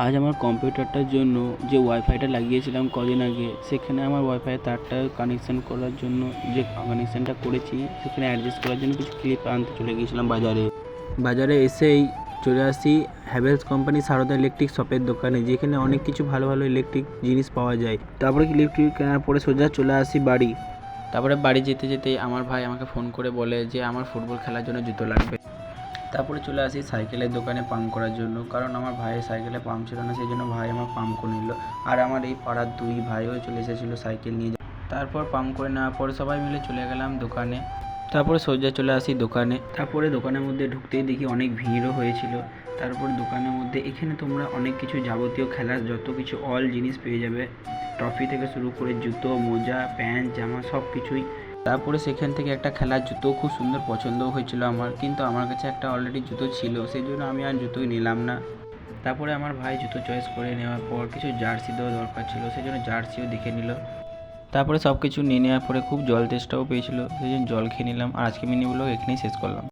আজ আমার কম্পিউটারটার জন্য যে ওয়াইফাইটা লাগিয়েছিলাম কদিন আগে, সেখানে আমার ওয়াইফাইয়ের তারটা কানেকশান করার জন্য যে কানেকশানটা করেছি সেখানে অ্যাডজাস্ট করার জন্য কিছু ক্লিপ আনতে চলে গিয়েছিলাম বাজারে এসেই চলে আসি হ্যাভেলস কোম্পানি সারদা ইলেকট্রিক শপের দোকানে, যেখানে অনেক কিছু ভালো ভালো ইলেকট্রিক জিনিস পাওয়া যায়। তারপরে ইলেকট্রিক কেনার পরে সোজা চলে আসি বাড়ি। তারপরে বাড়ি যেতে যেতেই আমার ভাই আমাকে ফোন করে বলে যে আমার ফুটবল খেলার জন্য জুতো লাগবে। তারপরে চলে আসি সাইকেলের দোকানে পাম্প করার জন্য, কারণ আমার ভাইয়ের সাইকেলে পাম্প ছিল না, সেই জন্য ভাই আমার পাম্প করে নিল। আর আমার এই পাড়ার দুই ভাইও চলে এসেছিলো সাইকেল নিয়ে। তারপর পাম্প করে নেওয়ার পরে সবাই মিলে চলে গেলাম দোকানে। তারপরে সোজা চলে আসি দোকানে। তারপরে দোকানের মধ্যে ঢুকতেই দেখি অনেক ভিড়ও হয়েছিল। তারপর দোকানের মধ্যে এখানে তোমরা অনেক কিছু যাবতীয় খেলার যত কিছু অল জিনিস পেয়ে যাবে, ট্রফি থেকে শুরু করে জুতো, মোজা, প্যান্ট, জামা সব কিছুই। তারপরে সেখান থেকে একটা খেলার জুতো খুব সুন্দর পছন্দও হয়েছিল আমার, কিন্তু আমার কাছে একটা অলরেডি জুতো ছিল, সেই জন্য আমি আর জুতোই নিলাম না। তারপরে আমার ভাই জুতো চয়েস করে নেওয়ার পর কিছু জার্সি দেওয়া দরকার ছিল, সেই জন্য জার্সিও দেখে নিল। তারপরে সব কিছু নিয়ে নেওয়ার পরে খুব জল তেষ্টাও পেয়েছিল, সেই জন্য জল খেয়ে নিলাম। আর আজকে মিনি ব্লগ এখানেই শেষ করলাম।